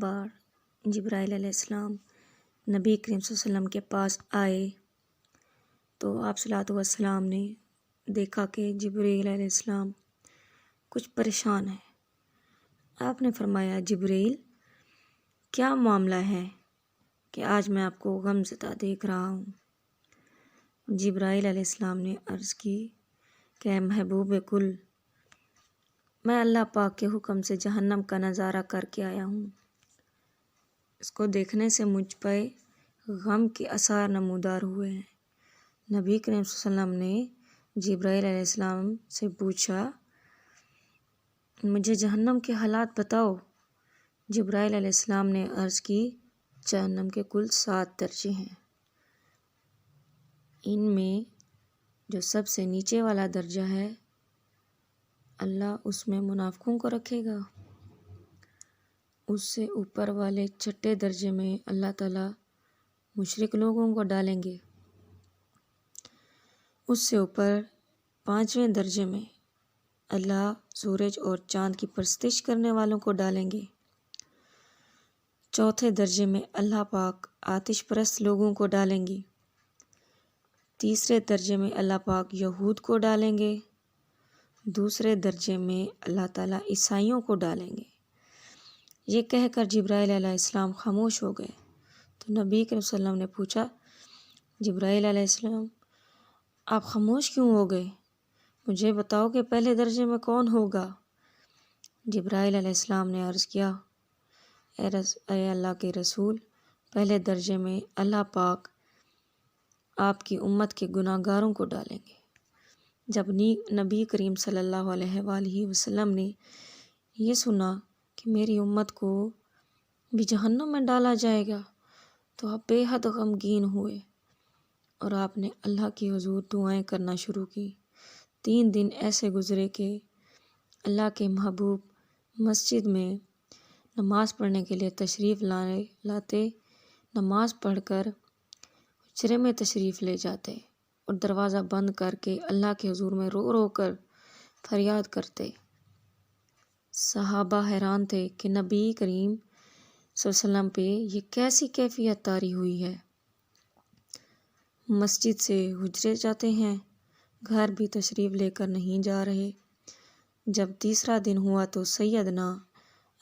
بار جبرائیل علیہ السلام نبی کریم صلی اللہ علیہ وسلم کے پاس آئے تو آپ صلی اللہ علیہ وسلم نے دیکھا کہ جبرائیل علیہ السلام کچھ پریشان ہے۔ آپ نے فرمایا جبرائیل کیا معاملہ ہے کہ آج میں آپ کو غم زدہ دیکھ رہا ہوں؟ جبرائیل علیہ السلام نے عرض کی کہ اے محبوب کل، میں اللہ پاک کے حکم سے جہنم کا نظارہ کر کے آیا ہوں۔ اس کو دیکھنے سے مجھ پہ غم کے آثار نمودار ہوئے ہیں۔ نبی کریم صلی اللہ علیہ وسلم نے جبرائیل علیہ السلام سے پوچھا مجھے جہنم کے حالات بتاؤ۔ جبرائیل علیہ السلام نے عرض کی جہنم کے کل 7 درجے ہیں۔ ان میں جو سب سے نیچے والا درجہ ہے اللہ اس میں منافقوں کو رکھے گا۔ اس سے اوپر والے 6 درجے میں اللہ تعالیٰ مشرک لوگوں کو ڈالیں گے۔ اس سے اوپر 5ویں درجے میں اللہ سورج اور چاند کی پرستش کرنے والوں کو ڈالیں گے۔ 4تھے درجے میں اللہ پاک آتش پرست لوگوں کو ڈالیں گے۔ 3رے درجے میں اللہ پاک یہود کو ڈالیں گے۔ 2 درجے میں اللہ تعالیٰ عیسائیوں کو ڈالیں گے۔ یہ کہہ کر جبرائیل علیہ السلام خاموش ہو گئے تو نبی کریم صلی اللہ علیہ وسلم نے پوچھا جبرائیل علیہ السلام آپ خاموش کیوں ہو گئے؟ مجھے بتاؤ کہ پہلے درجے میں کون ہوگا؟ جبرائیل علیہ السلام نے عرض کیا اے اللہ کے رسول، پہلے درجے میں اللہ پاک آپ کی امت کے گناہ گاروں کو ڈالیں گے۔ جب نبی کریم صلی اللہ علیہ وآلہ وسلم نے یہ سنا کہ میری امت کو بھی جہنم میں ڈالا جائے گا تو آپ بے حد غمگین ہوئے اور آپ نے اللہ کی حضور دعائیں کرنا شروع کی۔ 3 دن ایسے گزرے کہ اللہ کے محبوب مسجد میں نماز پڑھنے کے لیے تشریف لاتے، نماز پڑھ کر حجرے میں تشریف لے جاتے اور دروازہ بند کر کے اللہ کے حضور میں رو رو کر فریاد کرتے۔ صحابہ حیران تھے کہ نبی کریم صلی اللہ علیہ وسلم پہ یہ کیسی کیفیت طاری ہوئی ہے۔ مسجد سے حجرے جاتے ہیں، گھر بھی تشریف لے کر نہیں جا رہے۔ جب تیسرا دن ہوا تو سیدنا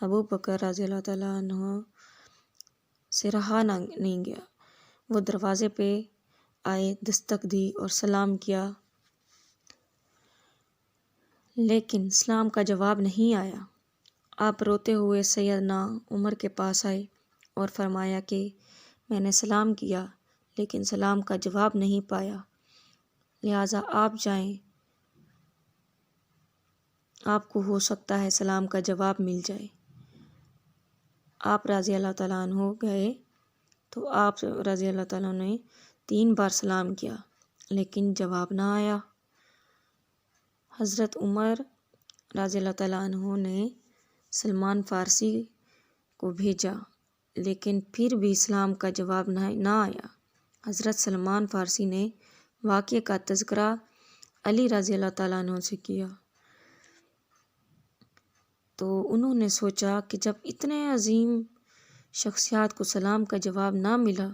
ابو بکر رضی اللہ تعالیٰ عنہ سے رہا نہیں گیا۔ وہ دروازے پہ آئے، دستک دی اور سلام کیا، لیکن سلام کا جواب نہیں آیا۔ آپ روتے ہوئے سیدنا عمر کے پاس آئے اور فرمایا کہ میں نے سلام کیا لیکن سلام کا جواب نہیں پایا، لہٰذا آپ جائیں، آپ کو ہو سکتا ہے سلام کا جواب مل جائے۔ آپ رضی اللہ تعالیٰ عنہ گئے تو آپ رضی اللہ تعالیٰ نے 3 بار سلام کیا لیکن جواب نہ آیا۔ حضرت عمر رضی اللہ تعالیٰ عنہ نے سلمان فارسی کو بھیجا لیکن پھر بھی سلام کا جواب نہ آیا۔ حضرت سلمان فارسی نے واقعے کا تذکرہ علی رضی اللہ تعالیٰ عنہ سے کیا تو انہوں نے سوچا کہ جب اتنے عظیم شخصیات کو سلام کا جواب نہ ملا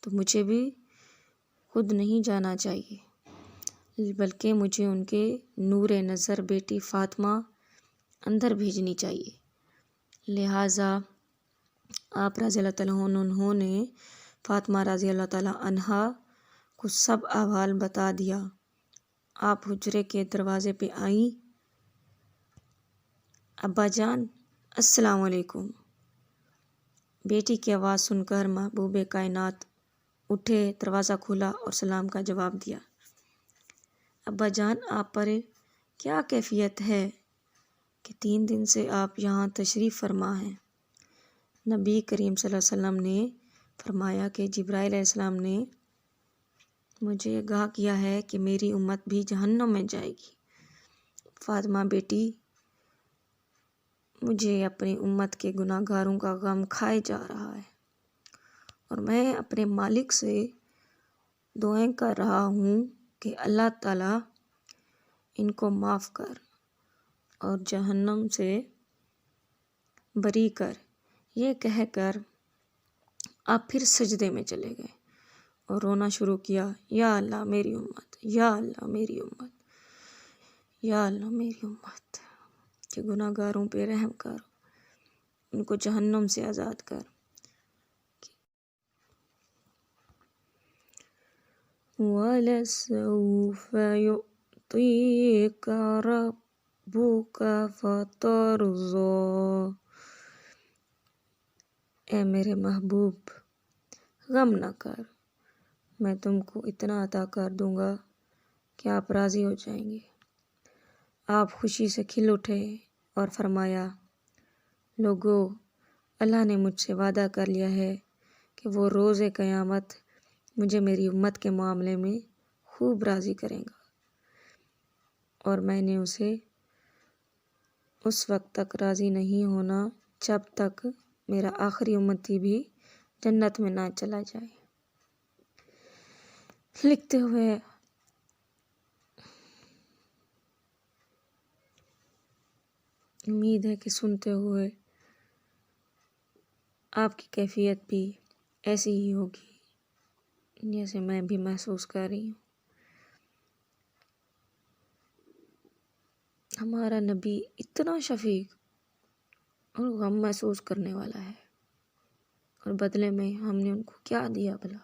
تو مجھے بھی خود نہیں جانا چاہیے بلکہ مجھے ان کے نور نظر بیٹی فاطمہ اندر بھیجنی چاہیے۔ لہٰذا آپ رضی اللہ تعالیٰ عنہ نے فاطمہ رضی اللہ تعالیٰ عنہا کو سب احوال بتا دیا۔ آپ حجرے کے دروازے پہ آئیں، ابا جان السلام علیکم۔ بیٹی کی آواز سن کر محبوب کائنات اٹھے، دروازہ کھولا اور سلام کا جواب دیا۔ ابا جان آپ پر کیا کیفیت ہے کہ 3 دن سے آپ یہاں تشریف فرما ہیں؟ نبی کریم صلی اللہ علیہ وسلم نے فرمایا کہ جبرائیل علیہ السلام نے مجھے آگاہ کیا ہے کہ میری امت بھی جہنم میں جائے گی۔ فاطمہ بیٹی، مجھے اپنی امت کے گناہ گاروں کا غم کھائے جا رہا ہے اور میں اپنے مالک سے دعائیں کر رہا ہوں کہ اللہ تعالیٰ ان کو معاف کر اور جہنم سے بری کر، یہ کہہ کر آپ پھر سجدے میں چلے گئے اور رونا شروع کیا، یا اللہ میری امت، یا اللہ میری امت، یا اللہ میری امت، کہ گناہ گاروں پہ رحم کر، ان کو جہنم سے آزاد کر۔ وَلَسَوْفَ يُعْطِيكَ رَبُّكَ فَتَرْضَىٰ، اے میرے محبوب غم نہ کر، میں تم کو اتنا عطا کر دوں گا کہ آپ راضی ہو جائیں گے۔ آپ خوشی سے کھل اٹھے اور فرمایا، لوگو، اللہ نے مجھ سے وعدہ کر لیا ہے کہ وہ روز قیامت مجھے میری امت کے معاملے میں خوب راضی کرے گا، اور میں نے اسے اس وقت تک راضی نہیں ہونا جب تک میرا آخری امتی بھی جنت میں نہ چلا جائے۔ لکھتے ہوئے امید ہے کہ سنتے ہوئے آپ کی کیفیت بھی ایسی ہی ہوگی جیسے میں بھی محسوس کر رہی ہوں۔ ہمارا نبی اتنا شفیق اور غم محسوس کرنے والا ہے، اور بدلے میں ہم نے ان کو کیا دیا بھلا؟